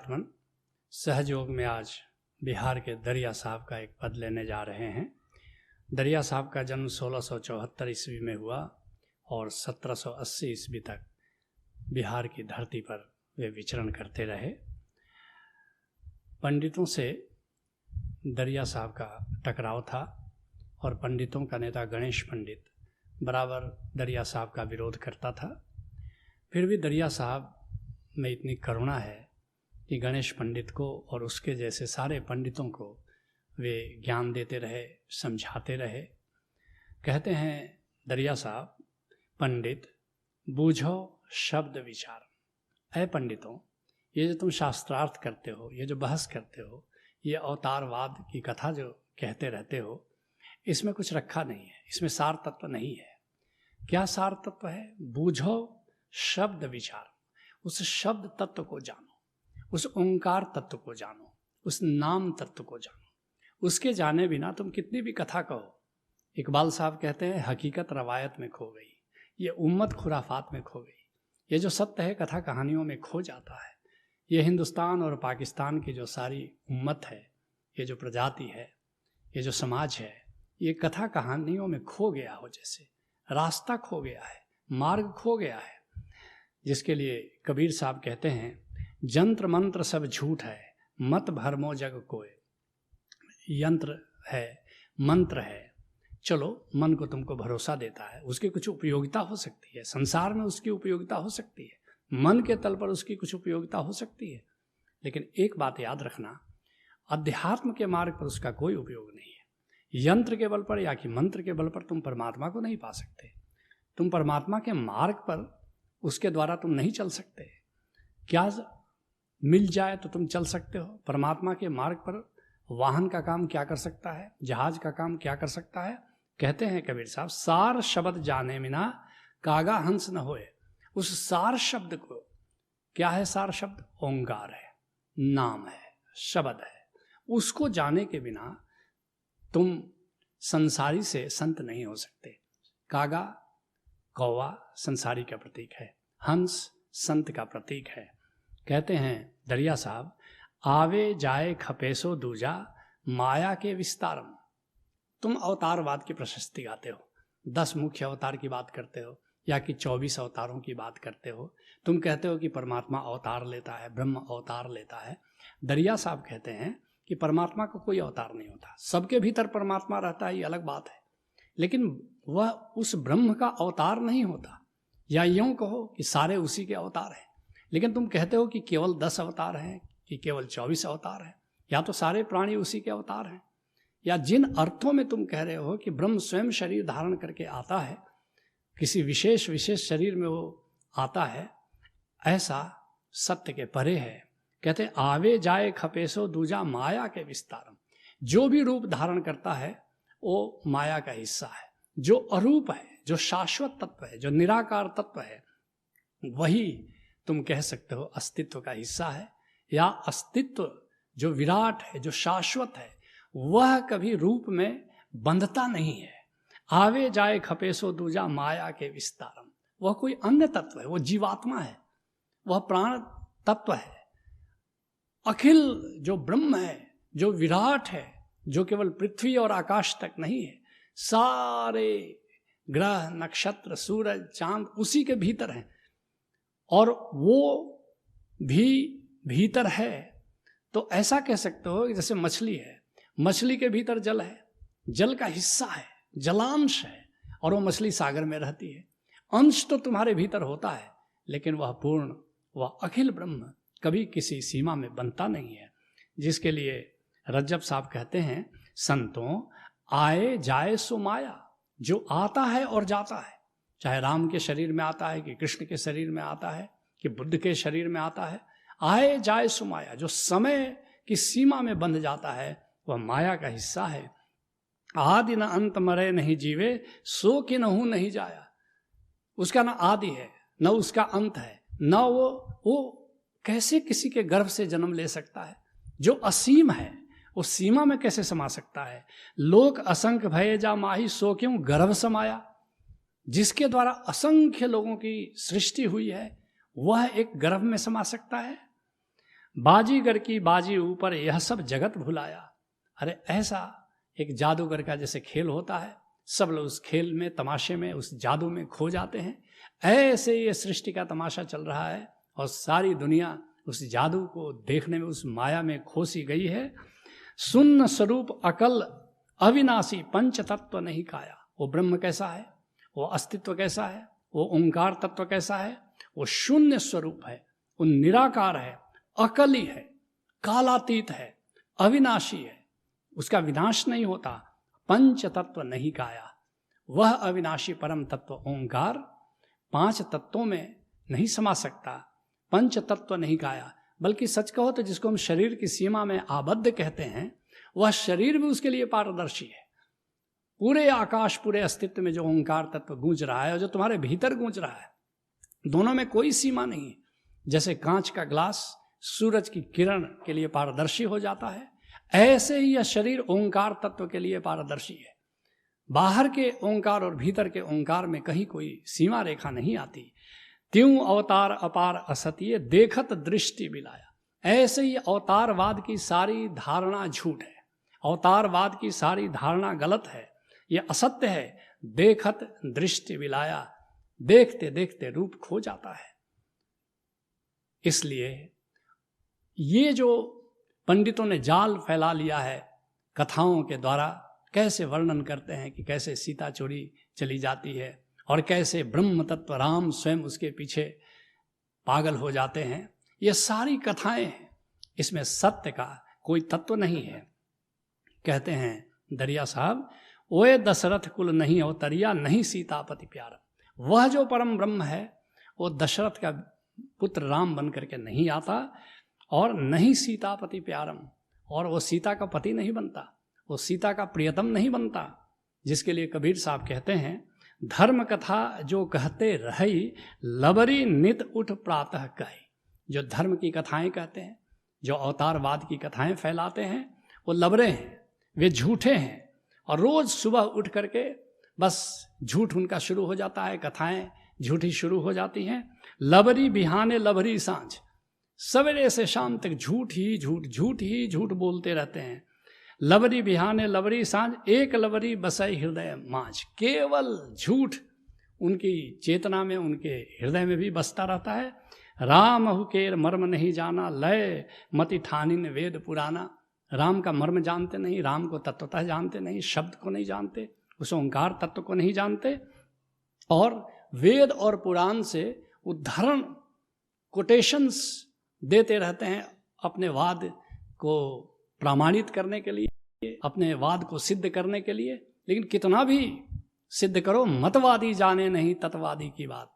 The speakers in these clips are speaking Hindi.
अध्यात्मन सहयोग में आज बिहार के दरिया साहब का एक पद लेने जा रहे हैं। दरिया साहब का जन्म 1674 ईस्वी में हुआ और 1780 ईस्वी तक बिहार की धरती पर वे विचरण करते रहे। पंडितों से दरिया साहब का टकराव था और पंडितों का नेता गणेश पंडित बराबर दरिया साहब का विरोध करता था। फिर भी दरिया साहब में इतनी करुणा है कि गणेश पंडित को और उसके जैसे सारे पंडितों को वे ज्ञान देते रहे, समझाते रहे। कहते हैं दरिया साहब, पंडित बूझो शब्द विचार। ऐ पंडितों, ये जो तुम शास्त्रार्थ करते हो, ये जो बहस करते हो, ये अवतारवाद की कथा जो कहते रहते हो, इसमें कुछ रखा नहीं है, इसमें सार तत्व नहीं है। क्या सार तत्व है? बूझो शब्द विचार। उस शब्द तत्व को जानो, उस ओंकार तत्व को जानो, उस नाम तत्व को जानो। उसके जाने बिना तुम कितनी भी कथा कहो। इकबाल साहब कहते हैं हकीकत रवायत में खो गई, ये उम्मत खुराफात में खो गई। ये जो सत्य है कथा कहानियों में खो जाता है। ये हिंदुस्तान और पाकिस्तान की जो सारी उम्मत है, ये जो प्रजाति है, ये जो समाज है, ये कथा कहानियों में खो गया हो, जैसे रास्ता खो गया है, मार्ग खो गया है। जिसके लिए कबीर साहब कहते हैं जंत्र मंत्र सब झूठ है, मत भरमो जग कोय। यंत्र है, मंत्र है, चलो मन को तुमको भरोसा देता है, उसकी कुछ उपयोगिता हो सकती है, संसार में उसकी उपयोगिता हो सकती है, मन के तल पर उसकी कुछ उपयोगिता हो सकती है। लेकिन एक बात याद रखना, अध्यात्म के मार्ग पर उसका कोई उपयोग नहीं है। यंत्र के बल पर या कि मंत्र के बल पर तुम परमात्मा को नहीं पा सकते। तुम परमात्मा के मार्ग पर उसके द्वारा तुम नहीं चल सकते। क्या मिल जाए तो तुम चल सकते हो। परमात्मा के मार्ग पर वाहन का काम क्या कर सकता है, जहाज का काम क्या कर सकता है। कहते हैं कबीर साहब, सार शब्द जाने बिना कागा हंस न होए। उस सार शब्द को, क्या है सार शब्द? ओंकार है, नाम है, शब्द है। उसको जाने के बिना तुम संसारी से संत नहीं हो सकते। कागा, कौवा संसारी का प्रतीक है, हंस संत का प्रतीक है। कहते हैं दरिया साहब, आवे जाए खपेसो दूजा माया के विस्तारम। तुम अवतारवाद की प्रशस्ति गाते हो, 10 मुख्य अवतार की बात करते हो या कि 24 अवतारों की बात करते हो। तुम कहते हो कि परमात्मा अवतार लेता है, ब्रह्म अवतार लेता है। दरिया साहब कहते हैं कि परमात्मा को कोई अवतार नहीं होता। सबके भीतर परमात्मा रहता है, ये अलग बात है, लेकिन वह उस ब्रह्म का अवतार नहीं होता। या यूं कहो कि सारे उसी के अवतार हैं। लेकिन तुम कहते हो कि केवल 10 अवतार हैं, कि केवल 24 अवतार हैं, या तो सारे प्राणी उसी के अवतार हैं। या जिन अर्थों में तुम कह रहे हो कि ब्रह्म स्वयं शरीर धारण करके आता है, किसी विशेष शरीर में वो आता है, ऐसा सत्य के परे है। कहते आवे जाए खपेसो दूजा माया के विस्तारम। जो भी रूप धारण करता है वो माया का हिस्सा है। जो अरूप है, जो शाश्वत तत्व है, जो निराकार तत्व है, वही तुम कह सकते हो अस्तित्व का हिस्सा है। या अस्तित्व जो विराट है, जो शाश्वत है, वह कभी रूप में बंधता नहीं है। आवे जाए खपेसो दूजा माया के विस्तारम। वह कोई अन्य तत्व है, वह जीवात्मा है, वह प्राण तत्व है। अखिल जो ब्रह्म है, जो विराट है, जो केवल पृथ्वी और आकाश तक नहीं है, सारे ग्रह नक्षत्र सूरज चांद उसी के भीतर हैं। और वो भी भीतर है तो ऐसा कह सकते हो कि जैसे मछली है, मछली के भीतर जल है, जल का हिस्सा है, जलांश है, और वो मछली सागर में रहती है। अंश तो तुम्हारे भीतर होता है, लेकिन वह पूर्ण, वह अखिल ब्रह्म कभी किसी सीमा में बनता नहीं है। जिसके लिए रज्जब साहब कहते हैं, संतों आए जाए सो माया। जो आता है और जाता है, चाहे राम के शरीर में आता है कि कृष्ण के शरीर में आता है कि बुद्ध के शरीर में आता है, आए जाए सो माया। जो समय की सीमा में बंध जाता है वह माया का हिस्सा है। आदि न अंत मरे नहीं जीवे, सो कि नहु नहीं जाया। उसका ना आदि है, न उसका अंत है, न वो कैसे किसी के गर्भ से जन्म ले सकता है। जो असीम है वो सीमा में कैसे समा सकता है। लोक असंख्य भये जा माही, सो क्यों गर्भ समाया। जिसके द्वारा असंख्य लोगों की सृष्टि हुई है, वह एक गर्भ में समा सकता है। बाजीगर की बाजी ऊपर यह सब जगत भुलाया। अरे ऐसा एक जादूगर का जैसे खेल होता है, सब लोग उस खेल में, तमाशे में, उस जादू में खो जाते हैं, ऐसे ये सृष्टि का तमाशा चल रहा है और सारी दुनिया उस जादू को देखने में, उस माया में खोसी गई है। शून्य स्वरूप अकल अविनाशी पंच तत्व नहीं काया। वो ब्रह्म कैसा है, वो अस्तित्व कैसा है, वो ओंकार तत्व कैसा है, वो शून्य स्वरूप है, वो निराकार है, अकली है, कालातीत है, अविनाशी है, उसका विनाश नहीं होता। पंच तत्व नहीं काया, वह अविनाशी परम तत्व ओंकार पांच तत्वों में नहीं समा सकता। पंच तत्व नहीं काया, बल्कि सच कहो तो जिसको हम शरीर की सीमा में आबद्ध कहते हैं, वह शरीर भी उसके लिए पारदर्शी है। पूरे आकाश, पूरे अस्तित्व में जो ओंकार तत्व गूंज रहा है और जो तुम्हारे भीतर गूंज रहा है, दोनों में कोई सीमा नहीं है। जैसे कांच का ग्लास सूरज की किरण के लिए पारदर्शी हो जाता है, ऐसे ही यह शरीर ओंकार तत्व के लिए पारदर्शी है। बाहर के ओंकार और भीतर के ओंकार में कहीं कोई सीमा रेखा नहीं आती। त्यों अवतार अपार असत्य देखत दृष्टि बिलाया। ऐसे ही अवतारवाद की सारी धारणा झूठ है, अवतारवाद की सारी धारणा गलत है, यह असत्य है। देखत दृष्टि बिलाया, देखते देखते रूप खो जाता है। इसलिए ये जो पंडितों ने जाल फैला लिया है, कथाओं के द्वारा कैसे वर्णन करते हैं कि कैसे सीता चोरी चली जाती है और कैसे ब्रह्म तत्व राम स्वयं उसके पीछे पागल हो जाते हैं, ये सारी कथाएं हैं, इसमें सत्य का कोई तत्व नहीं है। कहते हैं दरिया साहब, ओए दशरथ कुल नहीं अवतरिया नहीं सीतापति प्यारा। वह जो परम ब्रह्म है वो दशरथ का पुत्र राम बन करके नहीं आता और नहीं सीतापति प्यारम, और वो सीता का पति नहीं बनता, वो सीता का प्रियतम नहीं बनता। जिसके लिए कबीर साहब कहते हैं, धर्म कथा जो कहते रही लबरी नित उठ प्रातः कही। जो धर्म की कथाएं कहते हैं, जो अवतारवाद की कथाएं फैलाते हैं, वो लबरे हैं, वे झूठे हैं, और रोज सुबह उठ करके बस झूठ उनका शुरू हो जाता है, कथाएं झूठी शुरू हो जाती हैं। लबरी बिहाने लबरी सांझ, सवेरे से शाम तक झूठ ही झूठ, झूठ ही झूठ बोलते रहते हैं। लबरी बिहाने लबरी सांझ, एक लबरी बसई हृदय मांझ। केवल झूठ उनकी चेतना में, उनके हृदय में भी बसता रहता है। राम हुकेर मर्म नहीं जाना, लय मति ठानिन वेद पुराना। राम का मर्म जानते नहीं, राम को तत्वतः जानते नहीं, शब्द को नहीं जानते, उस ओंकार तत्व को नहीं जानते, और वेद और पुराण से उदाहरण कोटेशंस देते रहते हैं अपने वाद को प्रमाणित करने के लिए, अपने वाद को सिद्ध करने के लिए। लेकिन कितना भी सिद्ध करो, मतवादी जाने नहीं तत्ववादी की बात।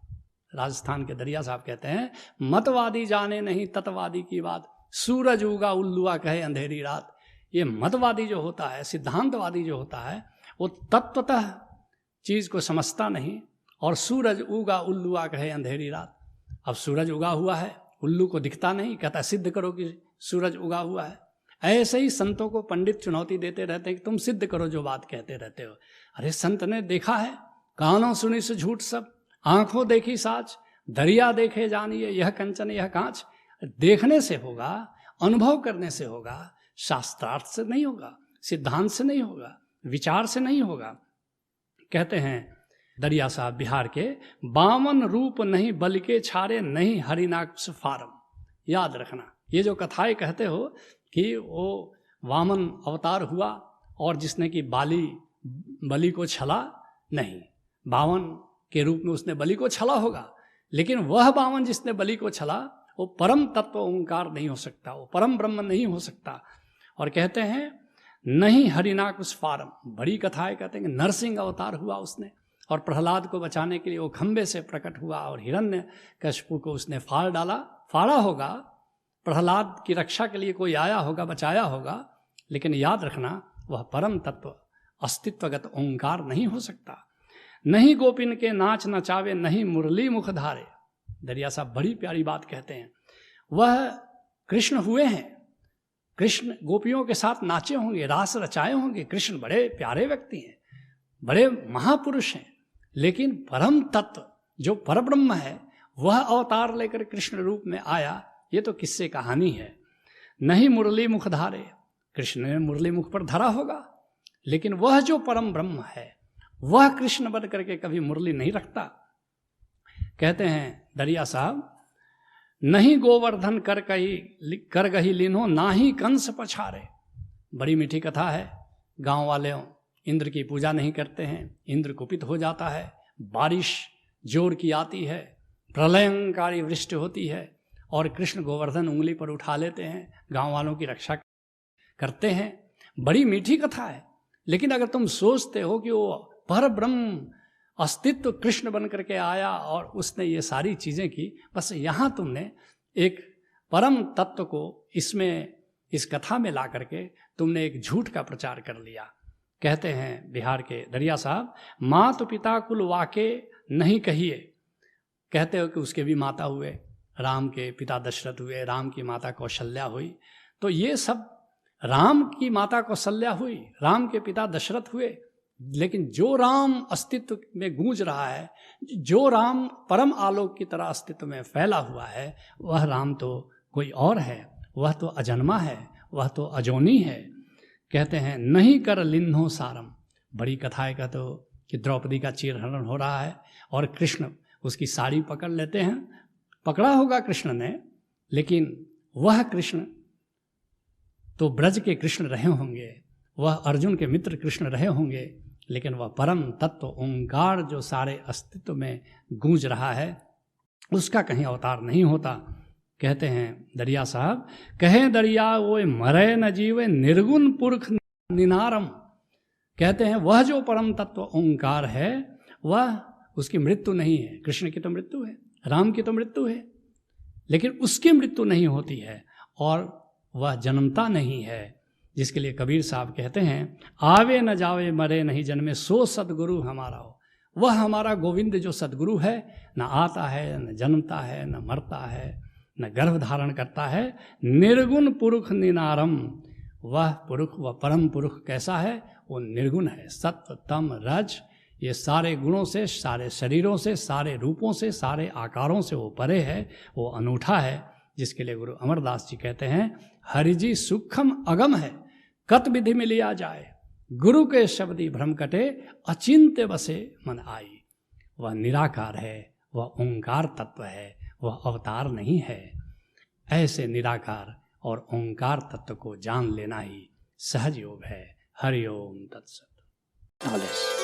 राजस्थान के दरिया साहब कहते हैं, मतवादी जाने नहीं तत्ववादी की बात, सूरज उगा उल्लुआ कहे अंधेरी रात। ये मतवादी जो होता है, सिद्धांतवादी जो होता है, वो तत्वतः चीज को समझता नहीं, और सूरज उगा उल्लुआ कहे अंधेरी रात। अब सूरज उगा हुआ है, उल्लू को दिखता नहीं, कहता सिद्ध करो कि सूरज उगा हुआ है। ऐसे ही संतों को पंडित चुनौती देते रहते हैं कि तुम सिद्ध करो जो बात कहते रहते हो। अरे संत ने देखा है, कानों सुनी से झूठ सब, आंखों देखी साच, दरिया देखे जानिए यह कंचन यह कांच। देखने से होगा, अनुभव करने से होगा, शास्त्रार्थ से नहीं होगा, सिद्धांत से नहीं होगा, विचार से नहीं होगा। कहते हैं दरिया साहब बिहार के, बावन रूप नहीं बल के छारे नहीं हरिनाक्ष फारम। याद रखना, ये जो कथाएं कहते हो कि वो वामन अवतार हुआ और जिसने कि बलि को छला, नहीं, बावन के रूप में उसने बलि को छला होगा, लेकिन वह बावन जिसने बलि को छला वो परम तत्व ओंकार नहीं हो सकता, वो परम ब्रह्म नहीं हो सकता। और कहते हैं नहीं हरिनाकुश फारम, बड़ी कथाएं कहते हैं नरसिंह अवतार हुआ उसने, और प्रहलाद को बचाने के लिए वो खंबे से प्रकट हुआ और हिरण्यकशिपु को उसने फाड़ा होगा। प्रहलाद की रक्षा के लिए कोई आया होगा, बचाया होगा, लेकिन याद रखना वह परम तत्व अस्तित्वगत ओंकार नहीं हो सकता। नहीं गोपिन के नाच नचावे नहीं मुरली मुख धारे। दरिया साहब बड़ी प्यारी बात कहते हैं, वह कृष्ण हुए हैं, कृष्ण गोपियों के साथ नाचे होंगे, रास रचाए होंगे। कृष्ण बड़े प्यारे व्यक्ति हैं, बड़े महापुरुष हैं, लेकिन परम तत्व जो परब्रह्म है वह अवतार लेकर कृष्ण रूप में आया, ये तो किस्से कहानी है। नहीं मुरली मुख धारे, कृष्ण ने मुरली मुख पर धरा होगा, लेकिन वह जो परम ब्रह्म है वह कृष्ण बन करके कभी मुरली नहीं रखता। कहते हैं दरिया साहब, नहीं गोवर्धन कर गही लीनो, ना ही कंस पछारे। बड़ी मीठी कथा है। गांव वाले इंद्र की पूजा नहीं करते हैं, इंद्र कुपित हो जाता है, बारिश जोर की आती है, प्रलयंकारी वृष्टि होती है, और कृष्ण गोवर्धन उंगली पर उठा लेते हैं, गांव वालों की रक्षा करते हैं। बड़ी मीठी कथा है। लेकिन अगर तुम सोचते हो कि वो पर ब्रह्म अस्तित्व कृष्ण बन करके आया और उसने ये सारी चीज़ें की, बस यहाँ तुमने एक परम तत्व को इसमें इस कथा में ला करके तुमने एक झूठ का प्रचार कर लिया। कहते हैं बिहार के दरिया साहब, मात पिता कुल वाके नहीं कहिए। कहते हो कि उसके भी माता हुए, राम के पिता दशरथ हुए, राम की माता कौशल्या हुई, तो ये सब राम की माता कौशल्या हुई, राम के पिता दशरथ हुए, लेकिन जो राम अस्तित्व में गूंज रहा है, जो राम परम आलोक की तरह अस्तित्व में फैला हुआ है, वह राम तो कोई और है, वह तो अजन्मा है, वह तो अजोनी है। कहते हैं नहीं कर लिन्हो सारम। बड़ी कथा है। कहते हो कि द्रौपदी का चीरहरण हो रहा है और कृष्ण उसकी साड़ी पकड़ लेते हैं। पकड़ा होगा कृष्ण ने, लेकिन वह कृष्ण तो ब्रज के कृष्ण रहे होंगे, वह अर्जुन के मित्र कृष्ण रहे होंगे, लेकिन वह परम तत्व ओंकार जो सारे अस्तित्व में गूंज रहा है, उसका कहीं अवतार नहीं होता। कहते हैं दरिया साहब, कहे दरिया वो मरे न जीवे, निर्गुण पुरख निनारम। कहते हैं वह जो परम तत्व ओंकार है, वह उसकी मृत्यु नहीं है। कृष्ण की तो मृत्यु है, राम की तो मृत्यु है, लेकिन उसकी मृत्यु नहीं होती है और वह जन्मता नहीं है। जिसके लिए कबीर साहब कहते हैं, आवे न जावे मरे नहीं जन्मे, सो सदगुरु हमारा हो। वह हमारा गोविंद जो सदगुरु है, न आता है, न जन्मता है, न मरता है, न गर्भ धारण करता है। निर्गुण पुरुष निनारम। वह पुरुष, वह परम पुरुष कैसा है? वो निर्गुण है। सत्व तम रज, ये सारे गुणों से, सारे शरीरों से, सारे रूपों से, सारे आकारों से वो परे है, वो अनूठा है। जिसके लिए गुरु अमरदास जी कहते हैं, हरिजी सूक्ष्म अगम है, कत विधि में लिया जाए, गुरु के शब्दी भ्रम कटे, अचिंत्य बसे मन आई। वह निराकार है, वह ओंकार तत्व है, वह अवतार नहीं है। ऐसे निराकार और ओंकार तत्व को जान लेना ही सहज योग है। हरि ओम तत्सत।